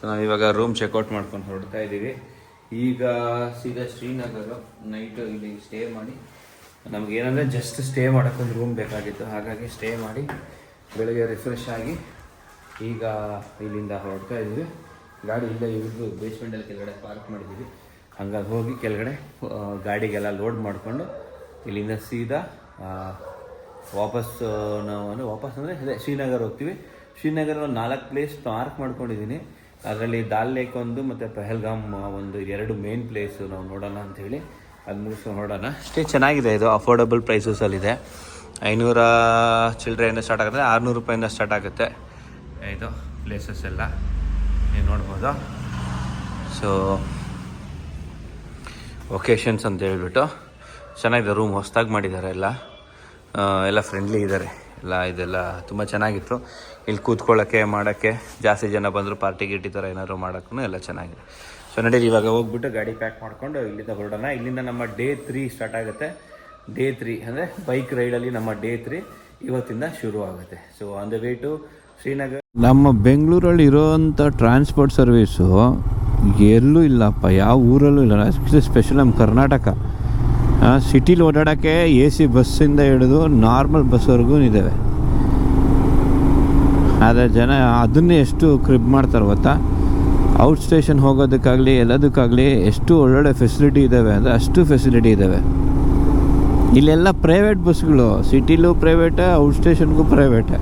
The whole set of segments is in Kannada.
ನಾವಿವಾಗ ರೂಮ್ ಚೆಕ್ಔಟ್ ಮಾಡ್ಕೊಂಡು ಹೊರಡ್ತಾ ಇದ್ದೀವಿ. ಈಗ ಸೀದಾ ಶ್ರೀನಗರ ನೈಟು ಇಲ್ಲಿ ಸ್ಟೇ ಮಾಡಿ, ನಮಗೇನಂದರೆ ಜಸ್ಟ್ ಸ್ಟೇ ಮಾಡೋಕ್ಕೊಂದು ರೂಮ್ ಬೇಕಾಗಿತ್ತು. ಹಾಗಾಗಿ ಸ್ಟೇ ಮಾಡಿ ಬೆಳಗ್ಗೆ ರಿಫ್ರೆಶ್ ಆಗಿ ಈಗ ಇಲ್ಲಿಂದ ಹೊರಡ್ತಾ ಇದ್ದೀವಿ. ಗಾಡಿ ಇಲ್ಲೇ ಇವ್ರದ್ದು ಬೇಸ್ಮೆಂಟಲ್ಲಿ ಕೆಳಗಡೆ ಪಾರ್ಕ್ ಮಾಡಿದ್ದೀವಿ. ಹಂಗಾಗಿ ಹೋಗಿ ಕೆಳಗಡೆ ಗಾಡಿಗೆಲ್ಲ ಲೋಡ್ ಮಾಡಿಕೊಂಡು ಇಲ್ಲಿಂದ ಸೀದಾ ವಾಪಸ್ ಅಂದರೆ ಅದೇ ಶ್ರೀನಗರ ಹೋಗ್ತೀವಿ. ಶ್ರೀನಗರ ಒಂದು 4 ಪ್ಲೇಸ್ ಮಾರ್ಕ್ ಮಾಡ್ಕೊಂಡಿದ್ದೀನಿ. ಅದರಲ್ಲಿ ದಾಲ್ ಲೇಕ್ ಒಂದು ಮತ್ತು ಪಹಲ್ಗಾಮ್ ಒಂದು 2 ಮೇನ್ ಪ್ಲೇಸು ನಾವು ನೋಡೋಣ ಅಂಥೇಳಿ ಅದು ಮುಗಿಸ್ಕೊಂಡು ನೋಡೋಣ. ಅಷ್ಟೇ ಚೆನ್ನಾಗಿದೆ. ಇದು ಅಫೋರ್ಡಬಲ್ ಪ್ರೈಸಸಲ್ಲಿದೆ. 500 ಚಿಲ್ಲರೆಯಿಂದ ಸ್ಟಾರ್ಟ್ ಆಗುತ್ತೆ, 600 ರೂಪಾಯಿಂದ ಸ್ಟಾರ್ಟ್ ಆಗುತ್ತೆ. ಇದು ಪ್ಲೇಸಸ್ ಎಲ್ಲ ನೀವು ನೋಡ್ಬೋದು. ಸೊ ಒಕೇಶನ್ಸ್ ಅಂತ ಹೇಳ್ಬಿಟ್ಟು ಚೆನ್ನಾಗಿದೆ. ರೂಮ್ ಹೊಸದಾಗಿ ಮಾಡಿದ್ದಾರೆ. ಎಲ್ಲ ಫ್ರೆಂಡ್ಲಿ ಇದ್ದಾರೆ. ಇದೆಲ್ಲ ತುಂಬ ಚೆನ್ನಾಗಿತ್ತು. ಇಲ್ಲಿ ಕೂತ್ಕೊಳ್ಳೋಕ್ಕೆ ಮಾಡೋಕ್ಕೆ ಜಾಸ್ತಿ ಜನ ಬಂದರು ಪಾರ್ಟಿ ಗಿಟಿ ಥರ ಏನಾದರೂ ಮಾಡೋಕ್ಕೂ ಎಲ್ಲ ಚೆನ್ನಾಗಿದೆ. ಸೊ ನಡೀರಿ ಇವಾಗ ಹೋಗ್ಬಿಟ್ಟು ಗಾಡಿ ಪ್ಯಾಕ್ ಮಾಡಿಕೊಂಡು ಇಲ್ಲಿಂದ ಹೊರಡೋಣ. ಇಲ್ಲಿಂದ ನಮ್ಮ ಡೇ 3 ಸ್ಟಾರ್ಟ್ ಆಗುತ್ತೆ. ಡೇ 3 ಅಂದರೆ ಬೈಕ್ ರೈಡಲ್ಲಿ ನಮ್ಮ ಡೇ 3 ಇವತ್ತಿಂದ ಶುರು ಆಗುತ್ತೆ. So on the way to Srinagar. ನಮ್ಮ ಬೆಂಗಳೂರಲ್ಲಿ ಇರೋವಂಥ ಟ್ರಾನ್ಸ್ಪೋರ್ಟ್ ಸರ್ವೀಸು ಎಲ್ಲೂ ಇಲ್ಲಪ್ಪ, ಯಾವ ಊರಲ್ಲೂ ಇಲ್ಲ. ಸ್ಪೆಷಲ್ ನಮ್ಮ ಕರ್ನಾಟಕ ಸಿಟಿಲಿ ಓಡಾಡೋಕ್ಕೆ AC ಬಸ್ಸಿಂದ ಹಿಡಿದು ನಾರ್ಮಲ್ ಬಸ್ವರೆಗೂ ಇದ್ದಾವೆ. ಆದರೆ ಜನ ಅದನ್ನೇ ಎಷ್ಟು ಕ್ರಿಬ್ ಮಾಡ್ತಾರೆ ಗೊತ್ತಾ. ಔಟ್ ಸ್ಟೇಷನ್ ಹೋಗೋದಕ್ಕಾಗಲಿ ಎಲ್ಲದಕ್ಕಾಗಲಿ ಎಷ್ಟು ಒಳ್ಳೊಳ್ಳೆ ಫೆಸಿಲಿಟಿ ಇದ್ದಾವೆ ಅಂದರೆ ಅಷ್ಟು ಫೆಸಿಲಿಟಿ ಇದ್ದಾವೆ. ಇಲ್ಲೆಲ್ಲ ಪ್ರೈವೇಟ್ ಬಸ್ಗಳು, ಸಿಟಿಲೂ ಪ್ರೈವೇಟೇ, ಔಟ್ ಸ್ಟೇಷನ್ಗೂ ಪ್ರೈವೇಟೇ.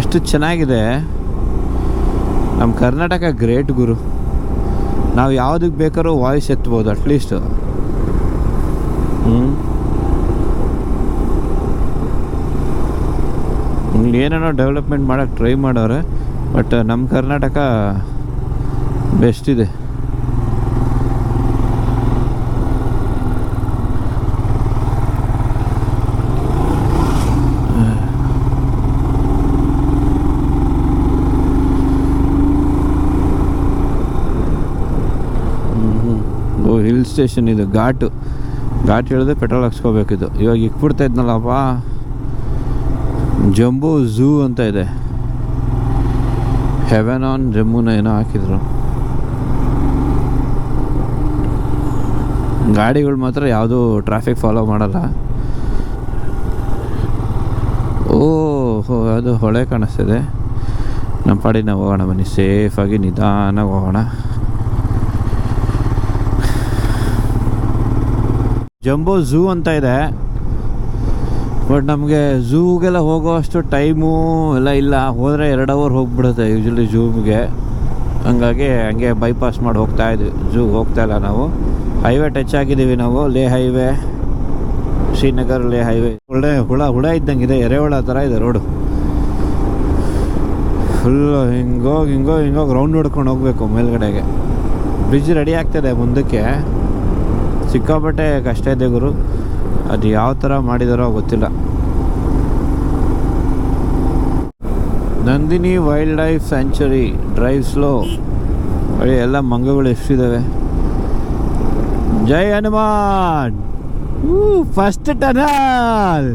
ಎಷ್ಟು ಚೆನ್ನಾಗಿದೆ ನಮ್ಮ ಕರ್ನಾಟಕ. ಗ್ರೇಟ್ ಗುರು. ನಾವು ಯಾವುದಕ್ಕೆ ಬೇಕಾದ್ರೂ ವಾಯ್ಸ್ ಎತ್ಬೋದು ಅಟ್ಲೀಸ್ಟು. ಏನೇನೋ ಡೆವಲಪ್ಮೆಂಟ್ ಮಾಡೋಕ್ಕೆ ಟ್ರೈ ಮಾಡೋರೆ, ಬಟ್ ನಮ್ಮ ಕರ್ನಾಟಕ ಬೆಸ್ಟ್ ಇದೆ. ಹಿಲ್ ಸ್ಟೇಷನ್ ಇದು. ಘಾಟ್ ಇಳಿದ್ರೆ ಪೆಟ್ರೋಲ್ ಹಾಕ್ಸ್ಕೋಬೇಕಿದು. ಇವಾಗ ಇಕ್ಬಿಡ್ತಾ ಇದ್ನಲ್ಲಪ್ಪ. ಜಂಬೋ ಝೂ ಅಂತ ಇದೆ. ಹೆವೆನ್ ಆನ್ ಜಮ್ಮುನ ಏನೋ ಹಾಕಿದ್ರು. ಗಾಡಿಗಳು ಮಾತ್ರ ಯಾವುದೂ ಟ್ರಾಫಿಕ್ ಫಾಲೋ ಮಾಡಲ್ಲ. ಓಹೋ, ಅದು ಹೊಳೆ ಕಾಣಿಸ್ತಿದೆ. ನಮ್ಮ ಪಾಡಿ ನಾವು ಹೋಗೋಣ ಬನ್ನಿ. ಸೇಫಾಗಿ ನಿಧಾನಾಗಿ ಹೋಗೋಣ. ಜಂಬೋ ಝೂ ಅಂತ ಇದೆ, ಬಟ್ ನಮಗೆ ಝೂಗೆಲ್ಲ ಹೋಗೋ ಅಷ್ಟು ಟೈಮು ಎಲ್ಲ ಇಲ್ಲ. ಹೋದರೆ 2 ಅವರ್ ಹೋಗ್ಬಿಡುತ್ತೆ ಯೂಶ್ವಲಿ ಝೂಗೆ. ಹಂಗಾಗಿ ಹಂಗೆ ಬೈಪಾಸ್ ಮಾಡಿ ಹೋಗ್ತಾಯಿದ್ವಿ. ಝೂಗೆ ಹೋಗ್ತಾಯಿಲ್ಲ ನಾವು. ಹೈವೇ ಟಚ್ ಆಗಿದ್ದೀವಿ ನಾವು. ಲೇ ಹೈವೇ, ಶ್ರೀನಗರ್ ಲೇ ಹೈವೇ. ಒಳ್ಳೆ ಹುಳ ಇದ್ದಂಗಿದೆ, ಎರೆಹುಳ ಥರ ಇದೆ ರೋಡು. ಫುಲ್ಲು ಹಿಂಗೋಗಿ ರೌಂಡ್ ಹೊಡ್ಕೊಂಡು ಹೋಗ್ಬೇಕು ಮೇಲ್ಗಡೆಗೆ. ಬ್ರಿಡ್ಜ್ ರೆಡಿ ಆಗ್ತದೆ ಮುಂದಕ್ಕೆ. ಸಿಕ್ಕಾಪಟ್ಟೆ ಕಷ್ಟ ಇದೆ ಗುರು. ಅದು ಯಾವ ಥರ ಮಾಡಿದಾರೋ ಗೊತ್ತಿಲ್ಲ. Nandini wildlife sanctuary. Drive slow. ಎಲ್ಲ ಮಂಗಗಳು ಎಷ್ಟಿದ್ದಾವೆ. ಜೈ Hanuman. First tunnel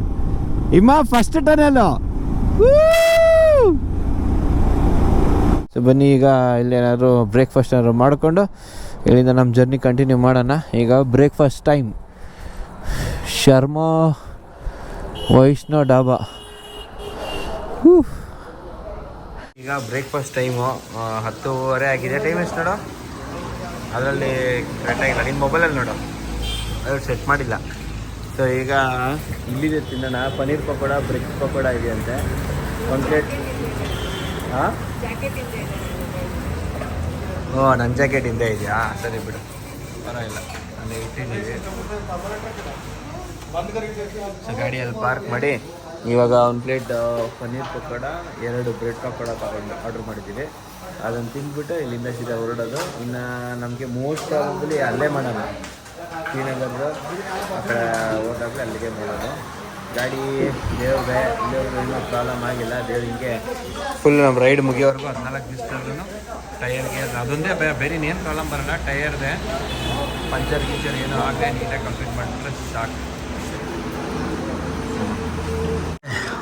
first tunnel. So ಬನ್ನಿ, ಈಗ ಇಲ್ಲೇನಾದ್ರು ಬ್ರೇಕ್ಫಾಸ್ಟ್ ಏನಾದ್ರು ಮಾಡಿಕೊಂಡು ಇಲ್ಲಿಂದ ನಮ್ಮ ಜರ್ನಿ ಕಂಟಿನ್ಯೂ ಮಾಡೋಣ. ಈಗ ಬ್ರೇಕ್ಫಾಸ್ಟ್ ಟೈಮ್. ಶರ್ಮಾ ವೈಷ್ಣೋ ಡಾಬಾ. ಈಗ ಬ್ರೇಕ್ಫಾಸ್ಟ್ ಟೈಮು 10:30 ಆಗಿದೆ. ಟೈಮ್ ಎಷ್ಟು ನೋಡು, ಅದರಲ್ಲಿ ಕರೆಕ್ಟಾಗಿಲ್ಲ. ನಿನ್ನ ಮೊಬೈಲಲ್ಲಿ ನೋಡು, ಅದು ಸೆಟ್ ಮಾಡಿಲ್ಲ. ಸೊ ಈಗ ಇಲ್ಲಿದೆ ತಿನ್ನೋಣ. ಪನ್ನೀರ್ ಪಕೋಡ, ಬ್ರೆಡ್ ಪಕೋಡ ಇದೆಯಂತೆ. 1 ಪ್ಲೇಟ್. ಹಾಂ, ನನ್ನ ಜಾಕೆಟ್ ಹಿಂದೆ ಇದೆಯಾ? ಸರಿ ಬಿಡು, ಪರವಾಗಿಲ್ಲ. ಅಲ್ಲಿ ಇಟ್ಟಿದ್ದೀವಿ. ಸೊ ಗಾಡಿಯಲ್ಲಿ ಪಾರ್ಕ್ ಮಾಡಿ ಇವಾಗ 1 ಪ್ಲೇಟ್ ಪನ್ನೀರ್ ಪಕೋಡ, 2 ಬ್ರೆಡ್ ಪಕೋಡ ತಗೊಂಡು ಆರ್ಡ್ರ್ ಮಾಡಿದ್ದೀವಿ. ಅದನ್ನು ತಿಂದ್ಬಿಟ್ಟು ಇಲ್ಲಿಂದ ಸೀದಾ ಹೊರಡೋದು. ಇನ್ನು ನಮಗೆ ಮೋಸ್ಟ್ ಪ್ರಾಬಬ್ಲಿ ಅಲ್ಲೇ ಮಾಡೋಣ. ಶ್ರೀನಗರದ ಆ ಕಡೆ ಹೋದಾಗಲೇ ಅಲ್ಲಿಗೆ ಮಾಡೋದು. ಗಾಡಿ ದೇವ್ರಿಗೆ ಇಲ್ಲಿವರೆಗೂ ಇನ್ನೂ ಪ್ರಾಬ್ಲಮ್ ಆಗಿಲ್ಲ. ದೇವ್ರಿಗೆ ಫುಲ್ ನಮ್ಮ ರೈಡ್ ಮುಗಿಯೋವರೆಗೂ 14 ದಿವಸದಲ್ಲೂ ಟೈರ್ಗೆ ಅದೊಂದೇ ಬೇರೆ ಇನ್ನೇನು ಪ್ರಾಬ್ಲಮ್ ಬರೋಲ್ಲ. ಟೈರ್ದೆ ಪಂಚರ್ ಗಿಂಚರ್ ಏನೋ ಆಗದೆ ನೀಟಾಗಿ ಕಂಪ್ಲೀಟ್ ಮಾಡಿಬಿಟ್ರೆ ಸಾಕು.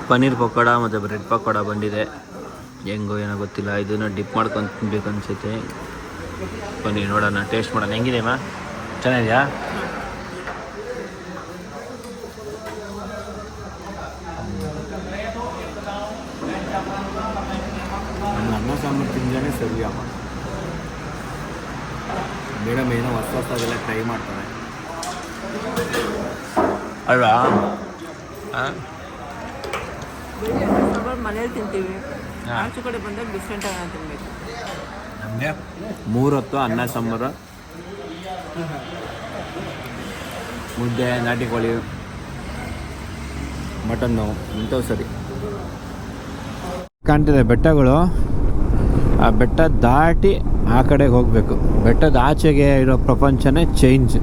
ಪನ್ನೀರ್ ಪಕೋಡ ಮತ್ತು ಬ್ರೆಡ್ ಪಕೋಡ ಬಂದಿದೆ. ಹೆಂಗೋ ಏನೋ ಗೊತ್ತಿಲ್ಲ. ಇದನ್ನು ಡಿಪ್ ಮಾಡ್ಕೊಂಡು ತಿನ್ಬೇಕು ಅನ್ಸುತ್ತೆ. ಬನ್ನಿ ನೋಡೋಣ, ಟೇಸ್ಟ್ ಮಾಡೋಣ. ಹೆಂಗಿದೆ ಅಮ್ಮ? ಚೆನ್ನಾಗಿದೆಯಾ? ಅನ್ನ ಸಾಂಬಾರು ತಿಂದೇ ಸರಿ ಅಮ್ಮ. ಮೇಡಮ್ ಏನೋ ಹೊಸದೆಲ್ಲ ಟ್ರೈ ಮಾಡ್ತಾರೆ ಅಲ್ವಾ? ಮನೇಲಿ ತಿಂತೀವಿ, ಆಚೆ ಕಡೆ ಬಂದಾಗ ಡಿಫ್ರೆಂಟ್ ಆಗಿ ತಿನ್ಬೇಕು. ನಮಗೆ 3 ಹೊತ್ತು ಅನ್ನ ಸಾಂಬಾರು, ಮುದ್ದೆ, ನಾಟಿ ಕೋಳಿ, ಮಟನ್ನು ಇಂಥವು ಸರಿ ಕಾಣ್ತಿದೆ. ಬೆಟ್ಟಗಳು, ಆ ಬೆಟ್ಟ ದಾಟಿ ಆ ಕಡೆಗೆ ಹೋಗಬೇಕು. ಬೆಟ್ಟದ ಆಚೆಗೆ ಇರೋ ಪ್ರಪಂಚನೇ ಚೇಂಜ್.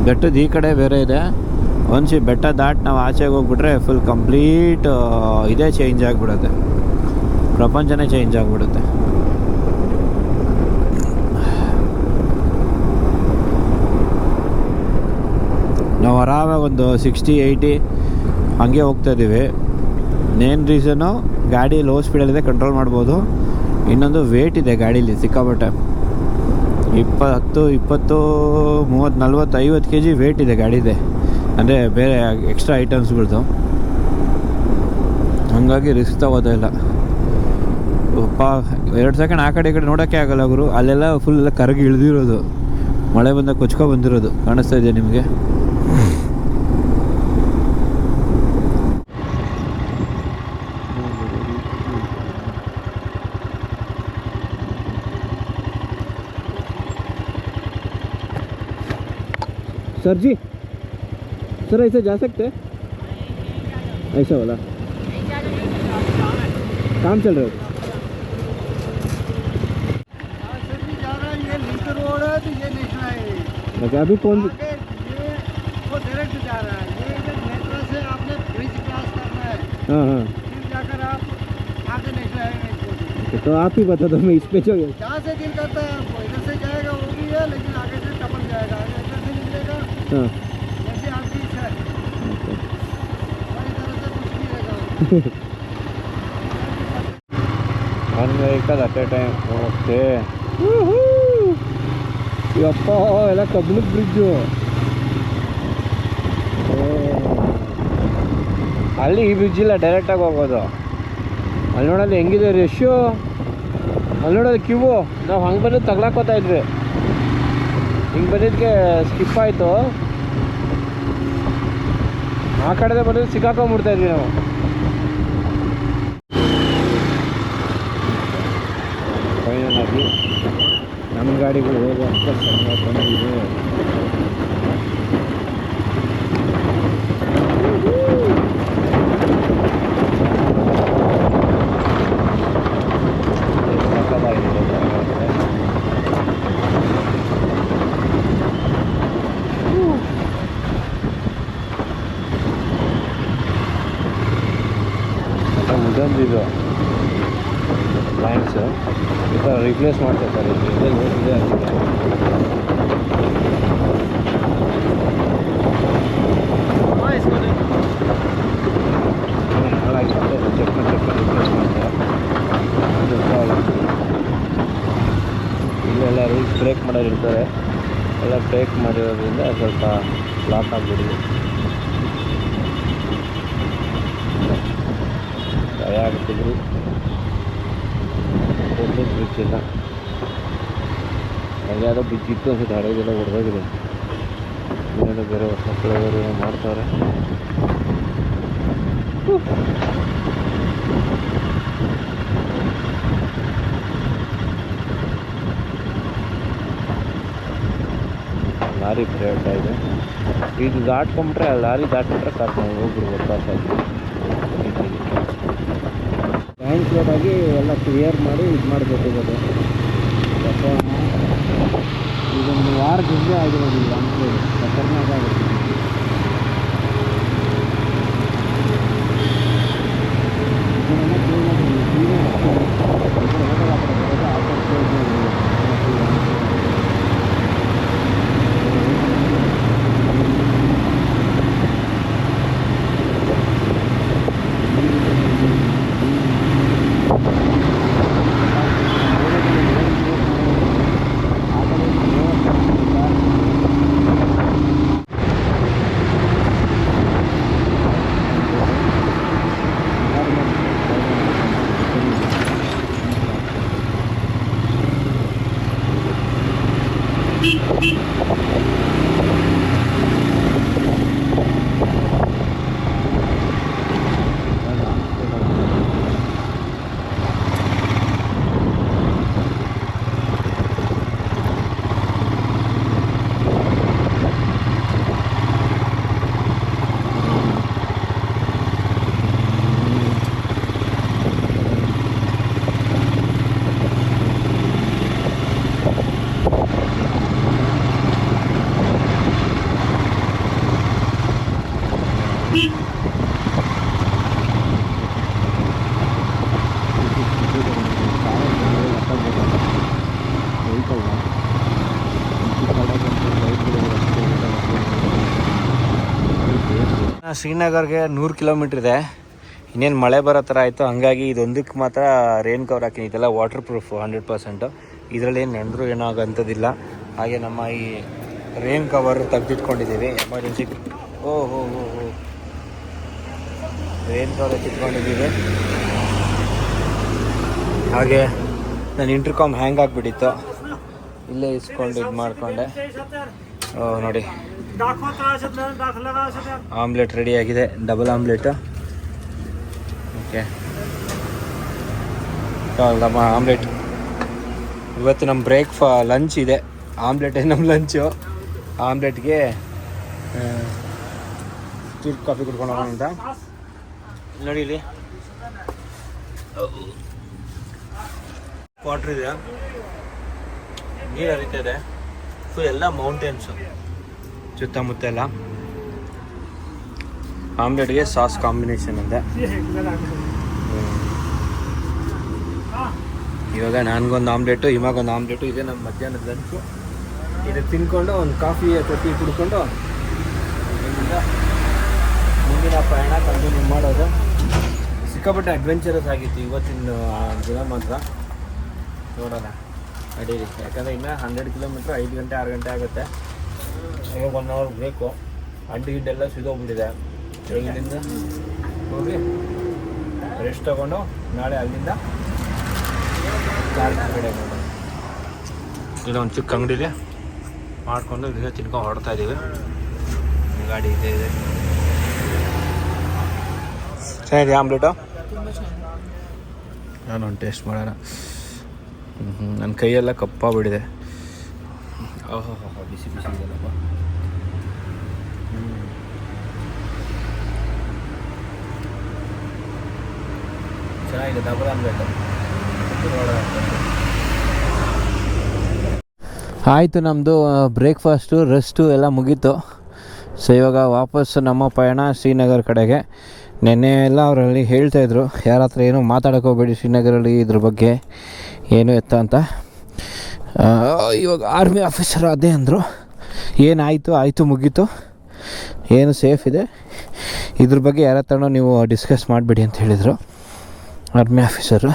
ಬೆಟ್ಟದ ಈ ಕಡೆ ಬೇರೆ ಇದೆ. ಒಂದ್ಸಿ ಬೆಟ್ಟ ದಾಟಿ ನಾವು ಆಚೆಗೆ ಹೋಗ್ಬಿಟ್ರೆ ಫುಲ್ ಕಂಪ್ಲೀಟ್ ಇದೇ ಚೇಂಜ್ ಆಗಿಬಿಡುತ್ತೆ, ಪ್ರಪಂಚನೇ ಚೇಂಜ್ ಆಗಿಬಿಡುತ್ತೆ. ನಾವು ಆರಾಮಾಗಿ ಒಂದು 60-80 ಹಾಗೆ ಹೋಗ್ತಾಯಿದ್ದೀವಿ. ಮೇನ್ ರೀಸನು ಗಾಡಿ ಲೋ ಸ್ಪೀಡಲ್ಲಿದೆ, ಕಂಟ್ರೋಲ್ ಮಾಡ್ಬೋದು. ಇನ್ನೊಂದು ವೇಟ್ ಇದೆ ಗಾಡೀಲಿ ಸಿಕ್ಕಾಪಟ್ಟೆ. 20, 30, 30, 40, 50 kg ವೇಟ್ ಇದೆ ಗಾಡಿದೆ, ಅಂದರೆ ಬೇರೆ ಎಕ್ಸ್ಟ್ರಾ ಐಟಮ್ಸ್ಗಳದ್ದು. ಹಾಗಾಗಿ ರಿಸ್ಕ್ ತಗೋತಾ ಇಲ್ಲ. 2 ಸೆಕೆಂಡ್ ಆ ಕಡೆ ಈ ಕಡೆ ನೋಡೋಕ್ಕೆ ಆಗಲ್ಲ ಗುರು. ಅಲ್ಲೆಲ್ಲ ಫುಲ್ ಎಲ್ಲ ಕರಗಿ ಇಳಿದಿರೋದು, ಮಳೆ ಬಂದಾಗ ಕೊಚ್ಕೊ ಬಂದಿರೋದು ಕಾಣಿಸ್ತಾ ಇದೆ ನಿಮಗೆ. सर जी, सर ऐसे जा सकते हैं? ऐसा वाला काम चल रहा है। ये लिंक रोड है तो ये नेशनल हाईवे। अच्छा, अभी कौन ये वो डायरेक्ट जा रहा है। ये इधर मेट्रो से आपने ब्रिज क्रॉस करना है। हाँ हाँ, फिर जाकर आप आगे नेशनल हाईवे पहुंचेंगे। तो आप ही बता दो, मैं इस पे चल जहाँ से दिल करता है आपको, इधर से जाएगा वो भी है, लेकिन आगे से टपक जाएगा, आगे इधर से निकलेगा। हाँ जैसे आपकी इच्छा है, हमारी तरफ से कुछ नहीं रहेगा। One vehicle at A time. Okay, ಯಪ್ಪ ಎಲ್ಲ ಕಬ್ಬಿಣದ ಬ್ರಿಡ್ಜು. ಅಲ್ಲಿ ಈ ಬ್ರಿಡ್ಜ್ ಇಲ್ಲ, ಡೈರೆಕ್ಟಾಗಿ ಹೋಗೋದು. ಅಲ್ಲಿ ನೋಡೋದು ಹೆಂಗಿದೆ ರಶ್ಶು, ಅಲ್ಲಿ ನೋಡೋದು ಕ್ಯೂ. ನಾವು ಹಂಗೆ ಬಂದು ತಗ್ಲಾಕೋತಾ ಇದ್ವಿ, ಹಿಂಗೆ ಬಂದಿದ್ದಕ್ಕೆ ಸ್ಕಿಪ್ ಆಯಿತು. ಆ ಕಡೆದೇ ಬಂದಿದ್ದು ಸಿಕ್ಕಾಕೊಂಡ್ಬಿಡ್ತಾ ಇದ್ವಿ ನಾವು. ಫೈನಲ್ ಆಗಿ ನಮ್ಮ ಗಾಡಿಗಳು ಹೋಗೋ ಅಂತ ಸಮಯ ಬಂದಿದೆ. ಮುದಂದಿದು ಲೈನ್ಸು ಈ ಥರ ರಿಪ್ಲೇಸ್ ಮಾಡ್ತಿರ್ತಾರೆ. ಇದರಲ್ಲಿ ಹೋಗಿದೆ ಅದಕ್ಕೆ ಹಾಳಾಗಿರುತ್ತೆ, ಚೆಕ್ ಮಾಡಿ ರಿಪ್ಲೇಸ್ ಮಾಡ್ತಾರೆ. ಅದು ಪ್ರಾಬ್ಲಮ್. ಇಲ್ಲೆಲ್ಲ ರೂಲ್ಸ್ ಬ್ರೇಕ್ ಮಾಡೋರು ಇರ್ತಾರೆ, ಎಲ್ಲ ಬ್ರೇಕ್ ಮಾಡಿರೋದ್ರಿಂದ ಸ್ವಲ್ಪ ಲಾಕ್ ಆಗಿಬಿಡಿದೆ. ಭಯ ಆಗ್ತಿದ್ರು. ದೊಡ್ಡ ಬ್ರಿಡ್ಜ್ ಇಲ್ಲ, ಯಾವುದೋ ಬ್ರಿಡ್ಜ್ ಇತ್ತು ಅನ್ಸುತ್ತೆ, ಹಳೆದೆಲ್ಲ ಹೊಡೆದೋಗಿದೆ. ಇನ್ನೇನು ಬೇರೆ ಹೊಸ ಫ್ಲೈಓವರ್ ಏನೋ ಮಾಡ್ತಾರೆ. ಲಾರಿ ಪ್ರಯೋಗ ಇದೆ. ಇದು ದಾಟ್ಕೊಂಬಿಟ್ರೆ, ಲಾರಿ ದಾಟ್ಬಿಟ್ರೆ ಸಾಕು, ನಾವು ಹೋಗ್ಬಿಡ್ಬೋದು ಪಾಸಾಗಿ. ಟ್ಯಾಂಕ್ ಲೋಡಾಗಿ ಎಲ್ಲ ಕ್ಲಿಯರ್ ಮಾಡಿ ಇದು ಮಾಡಬೇಕು. ಇದೊಂದು ವಾರದಿಂದ ಆಗಿರೋದಿಲ್ಲ ಅಂತ ಖತರ್ನಾಕ್ ಆಗುತ್ತೆ. ಶ್ರೀನಗರ್ಗೆ 100 ಕಿಲೋಮೀಟ್ರ್ ಇದೆ. ಇನ್ನೇನು ಮಳೆ ಬರೋ ಥರ ಆಯಿತು, ಹಂಗಾಗಿ ಇದೊಂದಕ್ಕೆ ಮಾತ್ರ ರೇನ್ ಕವರ್ ಹಾಕಿನಿ. ಇದೆಲ್ಲ ವಾಟರ್ ಪ್ರೂಫ್ 100%. ಇದರಲ್ಲಿ ಏನು ನೆಂಡರು ಏನೋ ಆಗೋಂಥದ್ದಿಲ್ಲ. ಹಾಗೆ ನಮ್ಮ ಈ ರೇನ್ ಕವರ್ ತೆಗೆದಿಟ್ಕೊಂಡಿದ್ದೀವಿ ಎಮರ್ಜೆನ್ಸಿ. ಓಹೋ ರೇನ್ ಕವರ್ ಎತ್ತಿಟ್ಕೊಂಡಿದ್ದೀವಿ. ಹಾಗೆ ನಾನು ಇಂಟರ್ಕಾಮ್ ಹ್ಯಾಂಗ್ ಆಗಿಬಿಟ್ಟಿತ್ತು, ಇಲ್ಲೇ ಇಸ್ಕೊಂಡು ಇದು ಮಾಡಿಕೊಂಡೆ. ನೋಡಿ ಆಮ್ಲೆಟ್ ರೆಡಿ ಆಗಿದೆ, ಡಬಲ್ ಆಮ್ಲೆಟ್. ಓಕೆ, ನಮ್ಮ ಆಮ್ಲೆಟ್ ಇವತ್ತು ನಮ್ಮ ಲಂಚ್ ಇದೆ. ಆಮ್ಲೆಟೇ ನಮ್ಮ ಲಂಚು. ಆಮ್ಲೆಟ್ಗೆ ಟೀ ಕಾಫಿ ಕುಡ್ಕೊಂಡು ಹೋಗೋಣ ಅಂತ. ನೋಡಿ ಇಲ್ಲಿ ವಾಟ್ರ್ ಇದೆ, ನೀರು ಹರಿತಿದೆ. ಫುಲ್ ಎಲ್ಲ ಮೌಂಟೇನ್ಸು ಸುತ್ತಮುತ್ತ ಎಲ್ಲ. ಆಮ್ಲೆಟ್ಗೆ ಸಾಸ್ ಕಾಂಬಿನೇಷನ್ ಅಂತೆ. ಇವಾಗ ನನಗೊಂದು ಆಮ್ಲೆಟು, ಇವಾಗೊಂದು ಆಮ್ಲೆಟು ಇದೆ ನಮ್ಮ ಮಧ್ಯಾಹ್ನದ ಲಂಚು. ಇದು ತಿನ್ಕೊಂಡು ಒಂದು ಕಾಫಿ ಅಥವಾ ಟೀ ಕುಡ್ಕೊಂಡು ಮುಂದಿನ ಪ್ರಯಾಣ ಕಂಟಿನ್ಯೂ ಮಾಡೋದು. ಸಿಕ್ಕಾಪಟ್ಟೆ ಅಡ್ವೆಂಚರಸ್ ಆಗಿತ್ತು ಇವತ್ತಿನ ದಿನ ಮಾತ್ರ. ನೋಡೋಣ ನಡೀರಿ, ಯಾಕಂದರೆ ಇನ್ನು 100 ಕಿಲೋಮೀಟ್ರ್ 5 ಗಂಟೆ 6 ಗಂಟೆ ಆಗುತ್ತೆ. ಇವಾಗ 1 ಅವರ್ ಬೇಕು. ಗಿಡ್ಡೆಲ್ಲ ಸಿಗೋಗ್ಬಿಟ್ಟಿದೆ. ಇಲ್ಲಿಂದ ಹೋಗಿ ರೆಸ್ಟ್ ತೊಗೊಂಡು ನಾಳೆ ಅಲ್ಲಿಂದ ಚಾರ್ಜ್ ಕಡೆ ಮಾಡೋಣ. ಇಲ್ಲೊಂದು ಚಿಕ್ಕ ಅಂಗಡಿಲಿ ಮಾಡಿಕೊಂಡು ಇದನ್ನ ತಿನ್ಕೊಂಡು ಹೊರಡ್ತಾ ಇದ್ದೀವಿ. ಗಾಡಿ ಇದೆ. ಚೆನ್ನಾಗಿದೆ ಆಮ್ಲೆಟು. ನಾನೊಂದು ಟೇಸ್ಟ್ ಮಾಡೋಣ. ನನ್ನ ಕೈಯೆಲ್ಲ ಕಪ್ಪಾಗ್ಬಿಟ್ಟಿದೆ. ಓಹೋ ಬಿಸಿ ಬಿಸಿ ಇದೆಯಲ್ಲಪ್ಪ. ಚೆನ್ನಾಗಿದೆ ಡಬಲ್ ಆಮ್ಲೆಟ್. ಆಯಿತು, ನಮ್ಮದು ಬ್ರೇಕ್ಫಾಸ್ಟು ರೆಸ್ಟು ಎಲ್ಲ ಮುಗೀತು. ಸೊ ಇವಾಗ ವಾಪಸ್ ನಮ್ಮ ಪಯಣ ಶ್ರೀನಗರ್ ಕಡೆಗೆ. ನೆನ್ನೆ ಎಲ್ಲ ಅವರಲ್ಲಿ ಹೇಳ್ತಾಯಿದ್ರು, ಯಾರ ಹತ್ರ ಏನೂ ಮಾತಾಡೋಕೆ ಹೋಗಬೇಡಿ ಶ್ರೀನಗರಲ್ಲಿ ಇದ್ರ ಬಗ್ಗೆ ಏನು ಎತ್ತ ಅಂತ. ಇವಾಗ ಆರ್ಮಿ ಆಫೀಸರ್ ಅದೇ ಅಂದರು, ಆಯಿತು ಮುಗೀತು, ಏನು ಸೇಫ್ ಇದೆ, ಇದ್ರ ಬಗ್ಗೆ ಯಾರ ಹತ್ರನೂ ನೀವು ಡಿಸ್ಕಸ್ ಮಾಡಬೇಡಿ ಅಂತ ಹೇಳಿದರು ಆರ್ಮಿ ಆಫೀಸರು.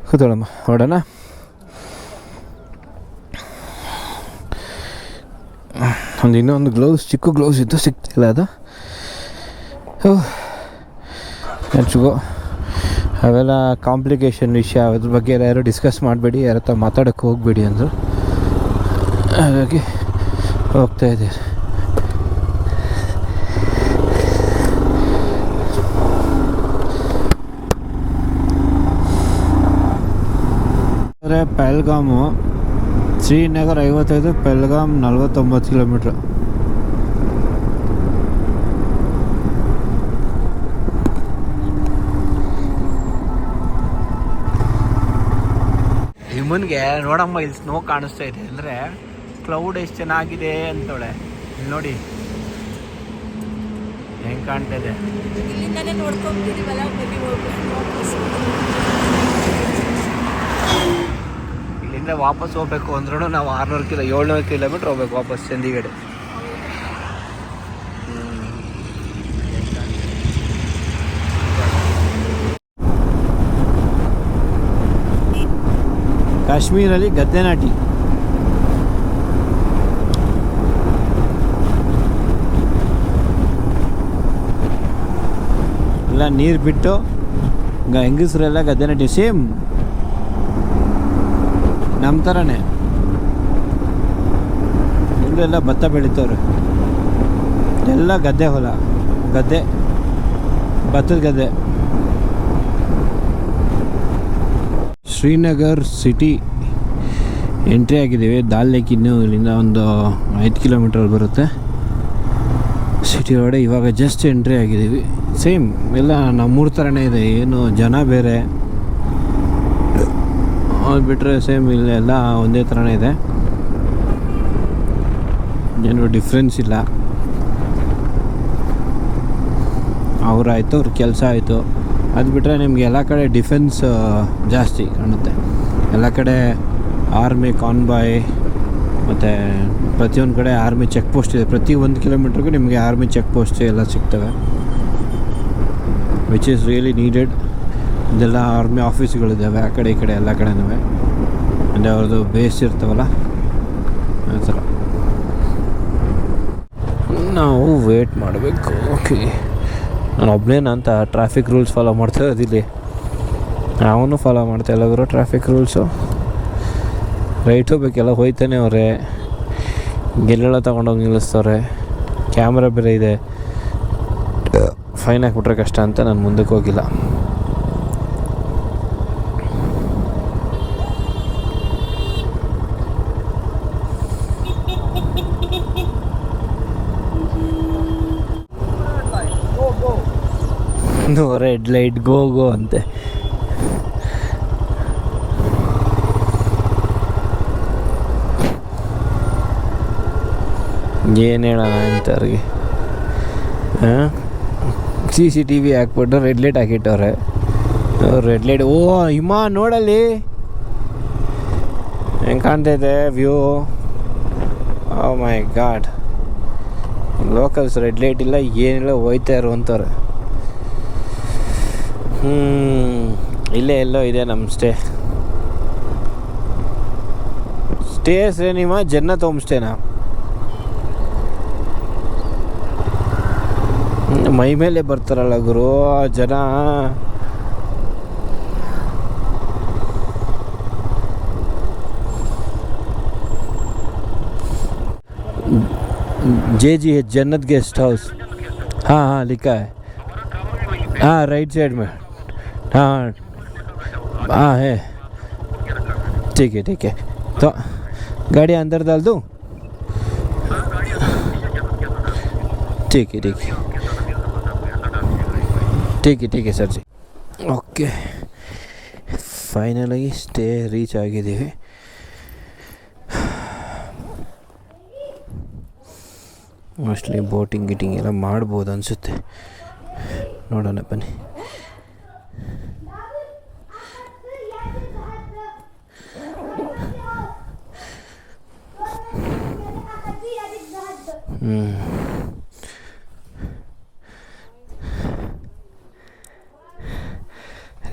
ಕೂತ್ಕೊಳ್ಳಮ್ಮ, ಹೊರಡೋಣ. ಇನ್ನೊಂದು ಚಿಕ್ಕ ಗ್ಲೌಸ್ ಇತ್ತು, ಸಿಗ್ತಿಲ್ಲ ಅದು. ನೆಚ್ಗೋ ಅವೆಲ್ಲ ಕಾಂಪ್ಲಿಕೇಶನ್ ವಿಷಯ, ಅದ್ರ ಬಗ್ಗೆ ಯಾರು ಡಿಸ್ಕಸ್ ಮಾಡಬೇಡಿ, ಯಾರ ಹತ್ರ ಮಾತಾಡೋಕ್ಕೆ ಹೋಗಬೇಡಿ ಅಂದರು. ಹಾಗಾಗಿ ಹೋಗ್ತಾಯಿದ್ದೀವಿ. ಪಹಲ್ಗಾಮು ಶ್ರೀನಗರ್ 55, ಪಹಲ್ಗಾಮ್ 49 ಕಿಲೋಮೀಟ್ರ್. ಹಿಮನ್ಗೆ ನೋಡಮ್ಮ ಇಲ್ಲಿ ಸ್ನೋ ಕಾಣಿಸ್ತಾ ಇದೆ ಅಂದರೆ ಕ್ಲೌಡ್ ಎಷ್ಟು ಚೆನ್ನಾಗಿದೆ ಅಂತೋಳೆ. ಇಲ್ಲಿ ನೋಡಿ ಹೆಂಗೆ ಕಾಣ್ತಾ ಇದೆ. ಇಲ್ಲಿಂದ ವಾಪಸ್ ಹೋಗ್ಬೇಕು ಅಂದ್ರೂ ನಾವು 700 ಕಿಲೋಮೀಟ್ರ್ ಹೋಗ್ಬೇಕು ವಾಪಸ್ ಚಂಡೀಗಢ. ಕಾಶ್ಮೀರಲ್ಲಿ ಗದ್ದೆ ನಾಟಿ. ಎಲ್ಲ ನೀರು ಬಿಟ್ಟು ಹೆಂಗಸರೆಲ್ಲ ಗದ್ದೆ ನಾಟಿ. ಸೇಮ್ ನಮ್ಮ ಥರನೇ ಇಲ್ಲೆಲ್ಲ ಭತ್ತ ಬೆಳಿತವ್ರೆ, ಎಲ್ಲ ಗದ್ದೆ ಹೊಲ, ಗದ್ದೆ, ಭತ್ತದ ಗದ್ದೆ. ಶ್ರೀನಗರ್ ಸಿಟಿ ಎಂಟ್ರಿ ಆಗಿದ್ದೀವಿ. ದಾಲ್ ಲೇಕ್ ಇನ್ನೂ ಇಲ್ಲಿಂದ ಒಂದು 5 ಕಿಲೋಮೀಟರ್ ಬರುತ್ತೆ ಸಿಟಿ ಒಳಗಡೆ. ಇವಾಗ ಜಸ್ಟ್ ಎಂಟ್ರಿ ಆಗಿದ್ದೀವಿ. ಸೇಮ್ ಎಲ್ಲ ನಮ್ಮೂರ ಥರನೇ ಇದೆ, ಏನು ಜನ ಬೇರೆ, ಅದು ಬಿಟ್ಟರೆ ಸೇಮ್ ಇಲ್ಲೆಲ್ಲ ಒಂದೇ ಥರನೇ ಇದೆ, ಏನು ಡಿಫ್ರೆನ್ಸ್ ಇಲ್ಲ. ಅವರಾಯಿತು, ಅವ್ರ ಕೆಲಸ ಆಯಿತು. ಅದು ಬಿಟ್ಟರೆ ನಿಮಗೆ ಎಲ್ಲ ಕಡೆ ಡಿಫೆನ್ಸ್ ಜಾಸ್ತಿ ಕಾಣುತ್ತೆ. ಎಲ್ಲ ಕಡೆ ಆರ್ಮಿ ಕಾನ್ವಾಯ್ ಮತ್ತು ಪ್ರತಿಯೊಂದು ಕಡೆ ಆರ್ಮಿ ಚೆಕ್ ಪೋಸ್ಟ್ ಇದೆ. ಪ್ರತಿ 1 ಕಿಲೋಮೀಟ್ರಿಗೂ ನಿಮಗೆ ಆರ್ಮಿ ಚೆಕ್ ಪೋಸ್ಟ್ ಎಲ್ಲ ಸಿಗ್ತವೆ, ವಿಚ್ ಈಸ್ ರಿಯಲಿ ನೀಡೆಡ್. ಇದೆಲ್ಲ ಆರ್ಮಿ ಆಫೀಸ್ಗಳಿದ್ದಾವೆ ಆ ಕಡೆ ಈ ಕಡೆ ಎಲ್ಲ ಕಡೆನೂ. ಅಂದರೆ ಅವ್ರದ್ದು ಬೇಸ್ ಇರ್ತಾವಲ್ಲ ಆ ಥರ. ನಾವು ವೇಟ್ ಮಾಡಬೇಕು. ಓಕೆ, ನಾನು ಒಬ್ಬನೇನಂತ ಟ್ರಾಫಿಕ್ ರೂಲ್ಸ್ ಫಾಲೋ ಮಾಡ್ತಾ ಇರೋದಿಲ್ಲಿ. ಅವನು ಫಾಲೋ ಮಾಡ್ತಾ ಇಲ್ಲ ಗುರು ಟ್ರಾಫಿಕ್ ರೂಲ್ಸು. ರೈಟ್ ಹೋಗ್ಬೇಕೆಲ್ಲ ಹೋಯ್ತಾನೆ ಅವರೇ, ಗೆಲ್ಲೆಲ್ಲ ತೊಗೊಂಡೋಗಿ ನಿಲ್ಲಿಸ್ತವ್ರೆ. ಕ್ಯಾಮ್ರಾ ಬೇರೆ ಇದೆ, ಫೈನ್ ಹಾಕ್ಬಿಟ್ರೆ ಕಷ್ಟ ಅಂತ ನಾನು ಮುಂದಕ್ಕೆ ಹೋಗಿಲ್ಲ. ರೆಡ್ ಲೈಟ್ ಗೋ ಗೋ ಅಂತೆ. ಏನು ಹೇಳೋಣ ಇಂಥವ್ರಿಗೆ. CCTV ಹಾಕ್ಬಿಟ್ಟು ರೆಡ್ ಲೈಟ್ ಹಾಕಿಟ್ಟವ್ರೆ. ರೆಡ್ ಲೈಟ್, ಓ ಹಿಮ ನೋಡಲ್ಲಿ ಹೆಂಗೆ ಕಾಣ್ತೈತೆ ವ್ಯೂ. ಓ ಮೈ ಗಾಡ್, ಲೋಕಲ್ಸ್ ರೆಡ್ ಲೈಟ್ ಇಲ್ಲ ಏನಿಲ್ಲ, ಹೋಯ್ತಾ ಇರುವಂಥವ್ರೆ. ಇಲ್ಲೇ ಎಲ್ಲೋ ಇದೆ ನಮ್ಮ ಸ್ಟೇ ಶ್ರೇಣಿಮ ಜನ್ನತ್ ಹೋಮ್ ಸ್ಟೇನಾ. ಮೈ ಮೇಲೆ ಬರ್ತಾರಲ್ಲ ಗುರು ಜನ. JGH जन्नत गेस्ट हाउस. हाँ हाँ लिखा है, हाँ राइट साइड में, हाँ हाँ है, ठीक है. तो गाड़ी अंदर डाल दूँ? ठीक है सर जी. ಓಕೆ, ಫೈನಲಾಗಿ ಸ್ಟೇ ರೀಚ್ ಆಗಿದ್ದೀವಿ. ಮೋಸ್ಟ್ಲಿ ಬೋಟಿಂಗ್ ಗಿಟಿಂಗ್ ಎಲ್ಲ ಮಾಡ್ಬೋದು ಅನಿಸುತ್ತೆ, ನೋಡೋಣ ಬನ್ನಿ.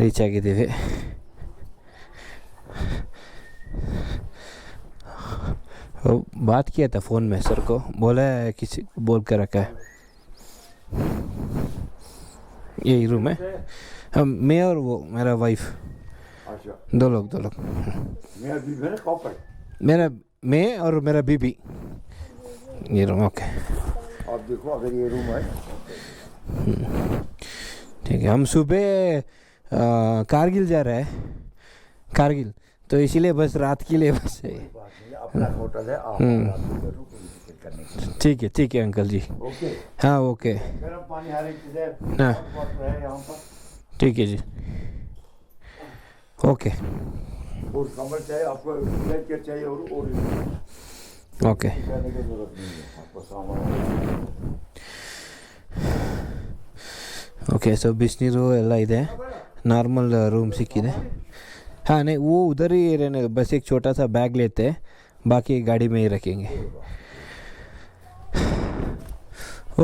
ರೀಚ್ ಆಗಿದ್ದೀವಿ. बात किया था फ़ोन में सर को, बोला है किसी बोल कर रखा है. यही रूम है, हम मैं और वो मेरा वाइफ, दो लोग. मेरा मैं और मेरा बीबी, ये रूम. ओके, आप देखो अगर ये रूम है ठीक है. हम सुबह कारगिल जा रहे हैं, कारगिल, तो इसीलिए बस रात के लिए बस है. अपना होटल है, आप करने के लिए. ठीक है अंकल जी. ओके, हाँ ओके, गर्म पानी हर एक चीज़ है, हाँ है यहाँ पर. ठीक है जी, ओके और कमर चाहिए आपको, ब्लैंकेट चाहिए और ओके. करने की जरूरत नहीं है आपको सामान. ओके, सो बिस्नीरू ಎಲ್ಲ ಇದೆ, नॉर्मल रूम सिक्किದೆ. हाँ नहीं, वो उधर ही रहने, बस एक छोटा सा बैग लेते हैं, बाकी गाड़ी में ही रखेंगे.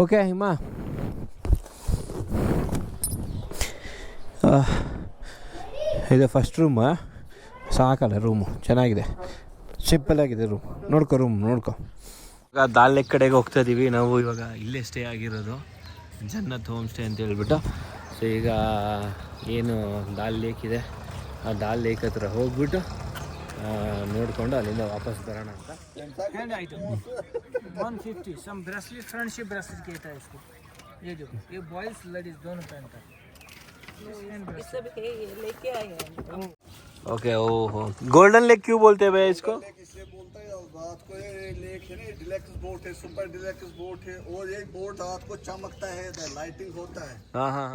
ओके हिमा, ಇದು ಫಸ್ಟ್ ರೂಮ್. ಸಾಕಲ್ಲ ರೂಮು, ಚೆನ್ನಾಗಿದೆ, ಸಿಂಪಲ್ ಆಗಿದೆ ರೂಮ್. ನೋಡ್ಕೊ ಇವಾಗ ದಾಲ್ ಲೇಕ್ ಕಡೆಗೆ ಹೋಗ್ತಾ ಇದ್ದೀವಿ ನಾವು. ಇವಾಗ ಇಲ್ಲೇ ಸ್ಟೇ ಆಗಿರೋದು, ಜನ್ನತ್ ಹೋಮ್ ಸ್ಟೇ ಅಂತ ಹೇಳ್ಬಿಟ್ಟು. ಸೊ ಈಗ ಏನು ದಾಲ್ ಲೇಕ್ ಇದೆ, ಆ ದಾಲ್ ಲೇಕ್ ಹತ್ರ ಹೋಗ್ಬಿಟ್ಟು ನೋಡಿಕೊಂಡು ಅಲ್ಲಿಂದ ವಾಪಸ್ ಬರೋಣ ಅಂತ. हैंड आइटम 150 सम ब्रेसलेट फ्रेंडशिप ब्रेसलेट कहता है इसको. ये देखो ये बॉयज लेडीज दोनों पहनता है. ये सब है ये लेके आए हैं हम. ओके. ओहो, गोल्डन लेक क्यों बोलते हैं भैया इसको? इसलिए बोलता है रात को ये लेक है ना, डिलक्स बोट है, सुपर डिलक्स बोट है, और ये बोट रात को चमकता है, लाइटिंग होता है. हाँ हाँ.